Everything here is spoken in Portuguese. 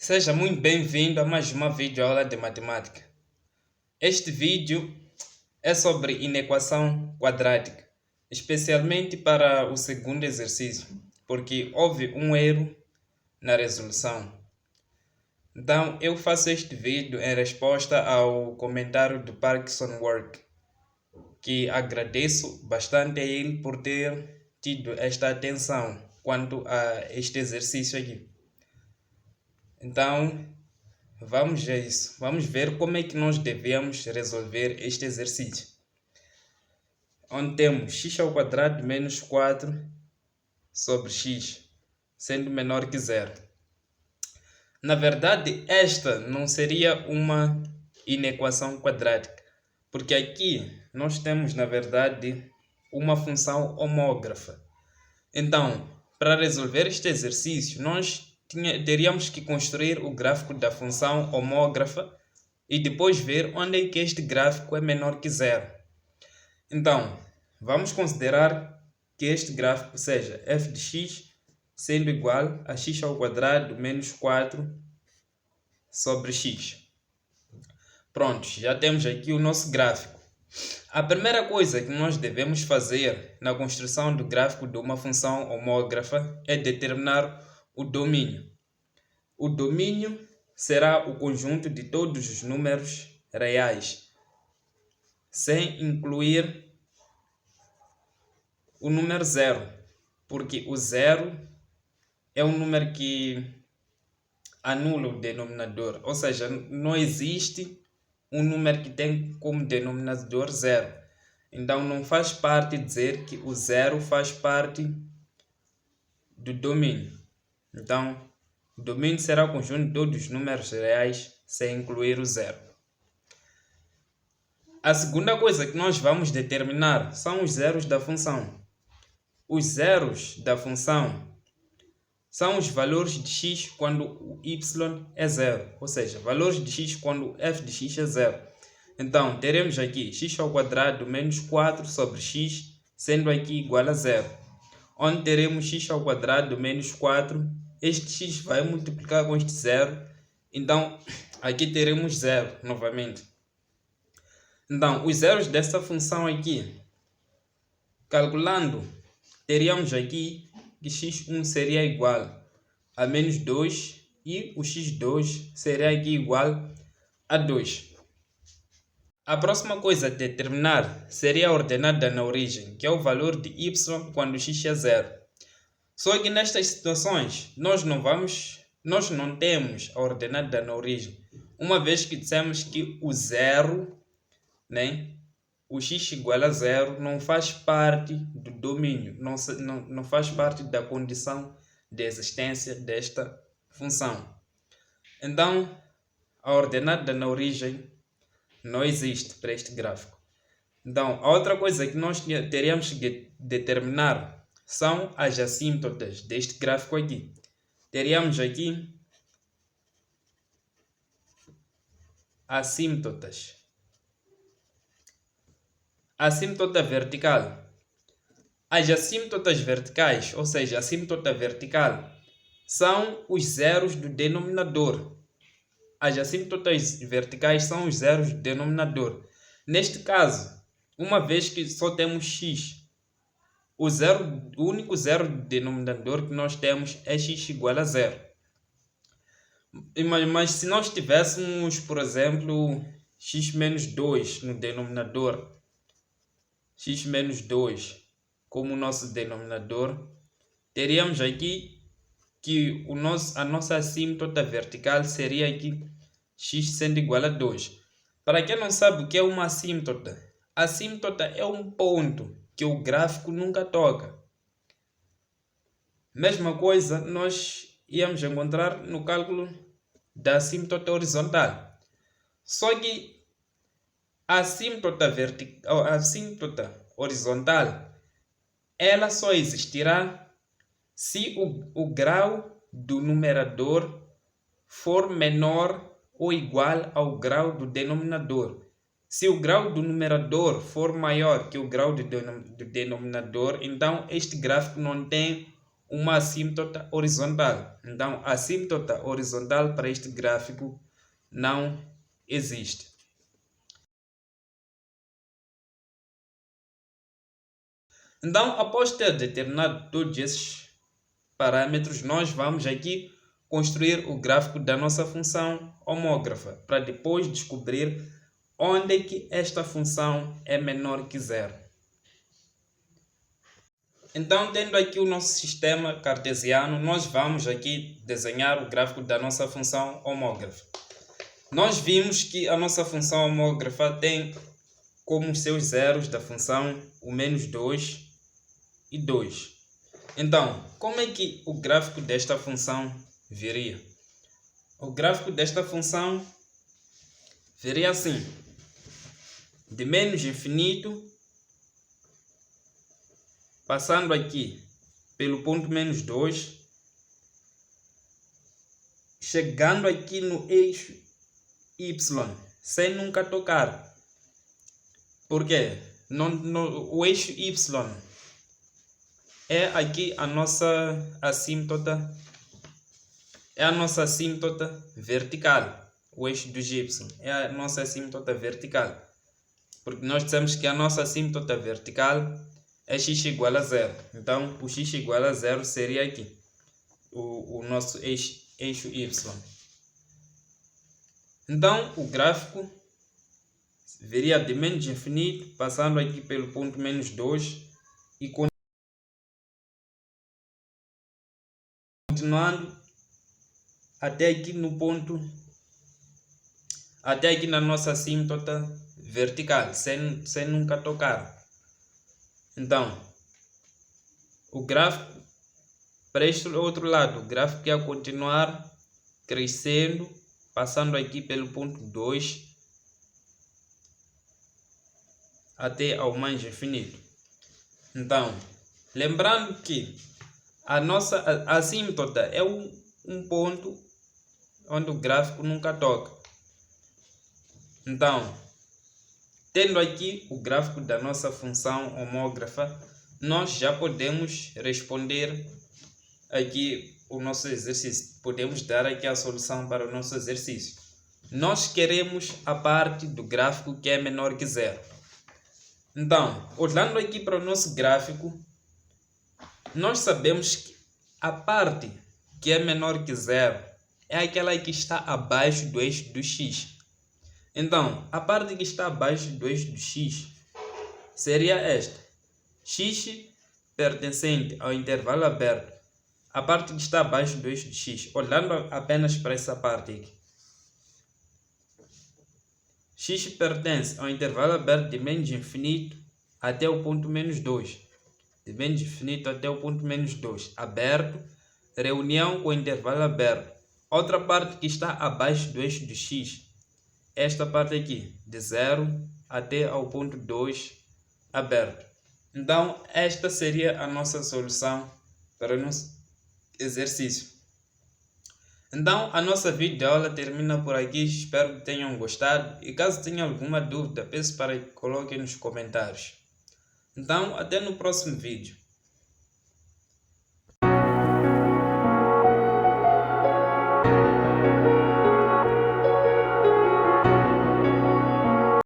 Seja muito bem-vindo a mais uma videoaula de matemática. Este vídeo é sobre inequação quadrática, especialmente para o segundo exercício, porque houve um erro na resolução. Então, eu faço este vídeo em resposta ao comentário do Parkinson Work, que agradeço bastante a ele por ter tido esta atenção quanto a este exercício aqui. Então, vamos a isso. Vamos ver como é que nós devemos resolver este exercício. Onde temos x ao quadrado menos 4 sobre x, sendo menor que zero. Na verdade, esta não seria uma inequação quadrática, porque aqui nós temos, na verdade, uma função homógrafa. Então, para resolver este exercício, nós teríamos que construir o gráfico da função homógrafa e depois ver onde é que este gráfico é menor que zero. Então, vamos considerar que este gráfico seja f de x sendo igual a x ao quadrado menos 4 sobre x. Pronto, já temos aqui o nosso gráfico. A primeira coisa que nós devemos fazer na construção do gráfico de uma função homógrafa é determinar o domínio. O domínio será o conjunto de todos os números reais, sem incluir o número zero, porque o zero é um número que anula o denominador, ou seja, não existe um número que tem como denominador zero. Então, não faz parte dizer que o zero faz parte do domínio. Então, o domínio será o conjunto de todos os números reais sem incluir o zero. A segunda coisa que nós vamos determinar são os zeros da função. Os zeros da função são os valores de x quando o y é zero, ou seja, valores de x quando f de x é zero. Então, teremos aqui x ao quadrado menos 4 sobre x, sendo aqui igual a zero. Onde teremos x ao quadrado menos 4, este x vai multiplicar com este zero, então aqui teremos zero novamente. Então, os zeros dessa função aqui, calculando, teríamos aqui que x1 seria igual a menos 2 e o x2 seria aqui igual a 2. A próxima coisa a determinar seria a ordenada na origem, que é o valor de y quando x é zero. Só que nestas situações, nós não temos a ordenada na origem, uma vez que dissemos que o zero, o x igual a zero, não faz parte do domínio, não faz parte da condição de existência desta função. Então, a ordenada na origem não existe para este gráfico. Então, a outra coisa que nós teríamos que determinar são as assímtotas deste gráfico aqui. Teríamos aqui assímtotas. Assímtota vertical. As assímtotas verticais, ou seja, a assímtota vertical, são os zeros do denominador. As assímtotas verticais são os zeros do denominador. Neste caso, uma vez que só temos x, o único zero do denominador que nós temos é x igual a zero. Mas se nós tivéssemos, por exemplo, x menos 2 no denominador, x menos 2 como nosso denominador, teríamos aqui que a nossa assímtota vertical seria aqui x sendo igual a 2. Para quem não sabe o que é uma assímtota, a assímtota é um ponto que o gráfico nunca toca. Mesma coisa nós íamos encontrar no cálculo da assímtota horizontal. Só que a assímtota horizontal, ela só existirá se o grau do numerador for menor ou igual ao grau do denominador. Se o grau do numerador for maior que o grau do denominador, então este gráfico não tem uma assíntota horizontal. Então, a assíntota horizontal para este gráfico não existe. Então, após ter determinado todos esses parâmetros, nós vamos aqui construir o gráfico da nossa função homógrafa, para depois descobrir onde é que esta função é menor que zero. Então, tendo aqui o nosso sistema cartesiano, nós vamos aqui desenhar o gráfico da nossa função homógrafa. Nós vimos que a nossa função homógrafa tem como seus zeros da função o menos 2 e 2. Então, como é que o gráfico desta função viria? O gráfico desta função viria assim: de menos infinito, passando aqui pelo ponto menos 2, chegando aqui no eixo y, sem nunca tocar. Por quê? O eixo y é aqui a nossa assíntota, vertical. O eixo do y é a nossa assíntota vertical, porque nós dissemos que a nossa assíntota vertical é x igual a 0. Então, o x igual a 0 seria aqui o nosso eixo y. Então, o gráfico viria de menos infinito, passando aqui pelo ponto menos 2 e continuando até aqui no ponto, até aqui na nossa assíntota vertical, sem nunca tocar. Então, o gráfico, para este outro lado, o gráfico ia continuar crescendo, passando aqui pelo ponto 2 até ao mais infinito. Então, lembrando que a nossa assíntota é um ponto onde o gráfico nunca toca. Então, tendo aqui o gráfico da nossa função homógrafa, nós já podemos responder aqui o nosso exercício. Podemos dar aqui a solução para o nosso exercício. Nós queremos a parte do gráfico que é menor que zero. Então, olhando aqui para o nosso gráfico, nós sabemos que a parte que é menor que zero é aquela que está abaixo do eixo do x. Então, a parte que está abaixo do eixo do x seria esta: x pertencente ao intervalo aberto. A parte que está abaixo do eixo do x, olhando apenas para essa parte aqui. X pertence ao intervalo aberto de menos infinito até o ponto menos 2. De menos infinito até o ponto menos 2. Aberto, reunião com o intervalo aberto. Outra parte que está abaixo do eixo do x, esta parte aqui, de 0 até ao ponto 2, aberto. Então, esta seria a nossa solução para o nosso exercício. Então, a nossa videoaula termina por aqui. Espero que tenham gostado. E caso tenham alguma dúvida, peço para que coloquem nos comentários. Então, até no próximo vídeo.